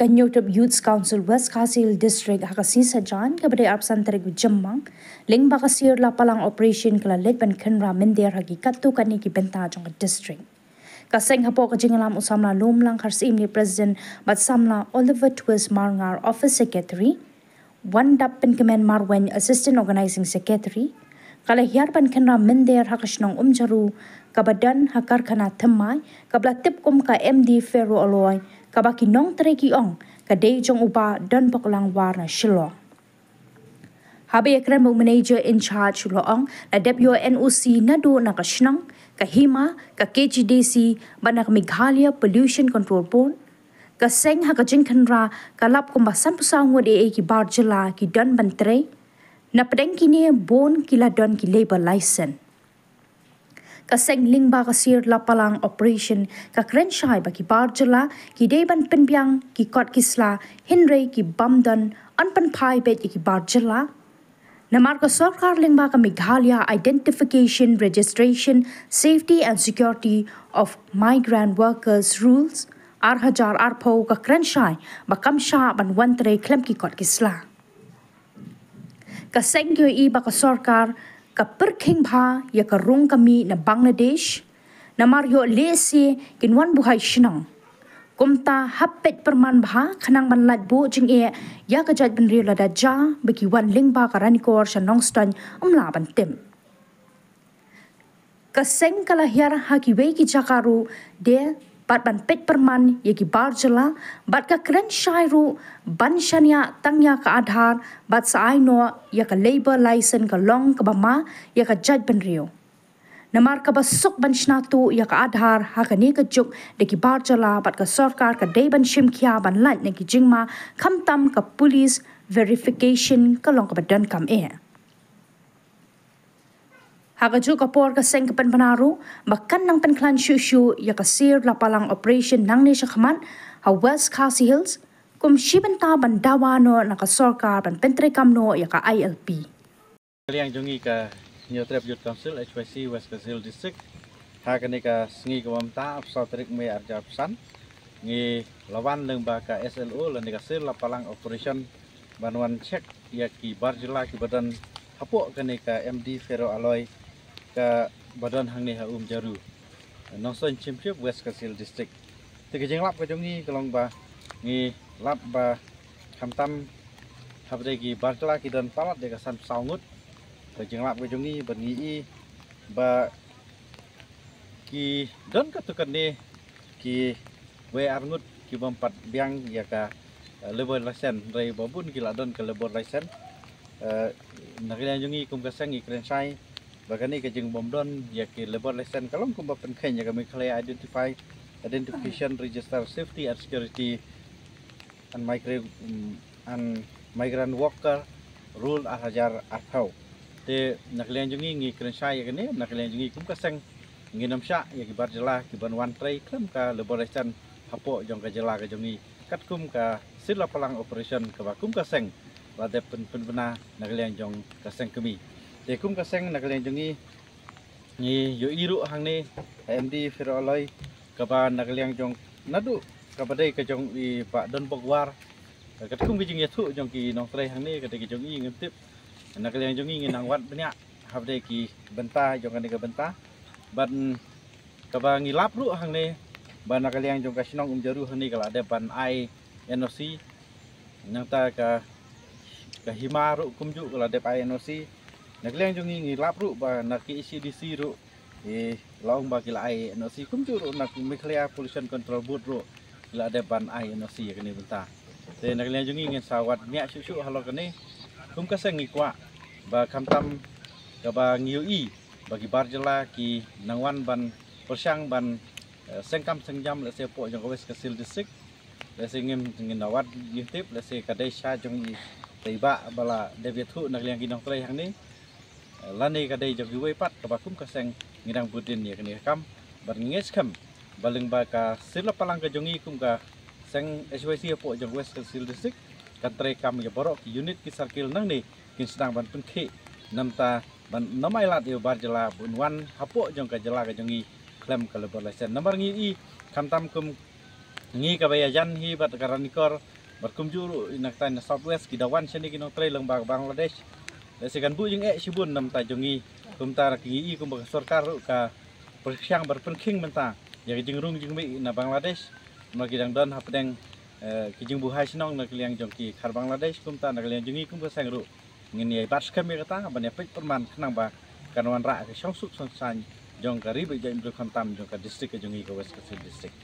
Nyotop Youth Council West Kasil District hakasi sajan kepada Arpsan Tarik Jemmang ling bakasir lapalang operation kala lekban kenra mendir hagi katu kani ki benta jong district. Kaseng hapo kajingalam usamla lomlang harsim ni President Batsamla Oliver Twist Marngar Office Secretary, Wandap Penkemen Marwen Assistant Organizing Secretary, kala hiarpan kenra mendir hakasnong jaru kabadan hakar kana temai kabla tip kum ka MD Ferro Aloy kabaki nong tereki ong kadai jong uba dan pakulang warna Shillong. Habi Krembo Manager in charge Shillong na WNOC nado nakasnang kahima ka KGDC banak Meghalaya Pollution Control Board kaseng hakajin kanra kalap kumbasan pusangod ki barjela ki dan bantre na pedeng kini bon kila don ki labor license. Kaseng lingba kasir lapalang operation ka krenshai bagi barjela ki deban penbiang ki kot kisla hinre ki bamdan anpan pai bet ki barjela namar ka sarkar lingba ka Meghalaya Identification, Registration, Safety and Security of Migrant Workers Rules arhajar arpo ka krenshai bakamsha ban wantre klem ki kot kisla kaseng yo i baka sarkar ka perking bha ya ka rong kami na Bangladesh na Mario lesi kinwan buhay shinang kumta hapet perman bha khanang manlat bo jing e ya ka jat benri la da ja beki wan lingba ka ranikor sha nongstan umla ban tim ka seng kala hiar ha ki we ki jakaru de bat ban pet perman ya ki barjela bat ka kren shairu ban shania tangya ka adhar bat sa aino ya ka labor license ka long ka bama ya ka jaj ban rio namar ka basuk ban shnatu ya ka adhar ha ka ni ka juk de ki barjela bat ka sarkar ka de ban shimkhia ban lat ne ki jingma khamtam ka police verification ka long ka badan kam e Hagaju kapor ka seng kapan panaru makan nang penklan shushu ya kasir lapalang operation nang ni syakman ha West Khasi Hills kum shibenta ban dawano na ka sarkar ban pentre kamno ya ka ILP. Yang jongi ka Nyotop Youth Council HYC West Khasi Hills District ha kani ka sngi ka mamta apsa trik me arja pesan ngi lawan lengba ka SLO lan ka sir lapalang operation banwan check ya ki barjela ki badan hapo kani ka MD Ferro Aloy ka badan hang ni ha jaru nongson championship West Khasi Hills District tegejeng lap ka jongi kalong ba ngi lap ba khamtam habde gi barjela ki dan palat de ka san saungut tegejeng lap ka jongi bangi i ba ki don ka tukan ni ki we arngut ki bompat biang ya ka labor license rei babun ki la don ka labor license nakila jongi kum ka sang i krensai bagani ka jeng bomdon ya ki labor license kalong kum ba penken ya ka Meghalaya Identification, Register, Safety and Security and Migrant Worker Rule arhajar arthau te nakila jongi ngi krensai ya kani nakila jongi kum ka sang ngi namsha ya ki barjela ki banwan trei klam ka labor license hapo jong ka jela ka jongi kat kum ka sila palang operation ka bakum ka seng lade penbena nakalian jong ka seng kemi te kum ka seng nakalian jongi ni yo iru hang ni MD Ferro Aloy ka ba nakalian jong nadu ka badai ka jong i pak don bogwar kat kum ki jing yathu jong ki nong trei hang ni ka ki jong i ngtip nakalian jongi ngi nang wat benya habde ki benta jong ka benta ban ka ba ngi lap ru hang ni ban nakalian jong ka sinong jaru hang ni kala de ban ai NOC nang ta ka himaru kumju kala de ai NOC nakalian jong ngi lap ru ba nak ECDC ru laung ba kila ai NOC kumju ru nak Meghalaya Pollution Control Board ru kila de ban ai NOC kani benta te nakalian jong ngi sawat nya shu halo kani kum ka seng ngi kwa ba khamtam ka ba ngiu i bagi barjela ki nangwan ban persang ban sengkam sengjam le sepo jong West Khasi Hills District le singim ngin awat yintip le se kadai sha jong i teiba bala deviathu nakliang kinong trei hang ni lani kadai jong we pat ka bakum ka seng ngidang budin ya kani kam ban nges kam baleng ba ka sila palang ka jongi kum ka seng HYC po jong West Khasi Hills District ka trei kam ya borok ki unit ki circle nang ni kin sedang ban penki namta ban namai lat yo barjela bunwan hapo jong ka jela ka jongi klem ka labor license nomor ngi i khamtam kum ngi ka bayajan hi bat karanikor berkumjuru nak tan Southwest Kidawan sini kinong tray lang Bangladesh. Segan bu yung sibun nam ta jongi kumta ki kum sarkar ka persyang berpenking menta ya jingrung jingmi na Bangladesh magidang don hapdeng kijing buhay sinong na kiliang jongki khar Bangladesh kumta na kiliang jongi kum kasang ru ngini ai bats kami kata ban ya pek perman kenang ba kanwan ra ke song suk song san jong ka ribe jang bru khantam jong ka district ke jongi ka West Coast district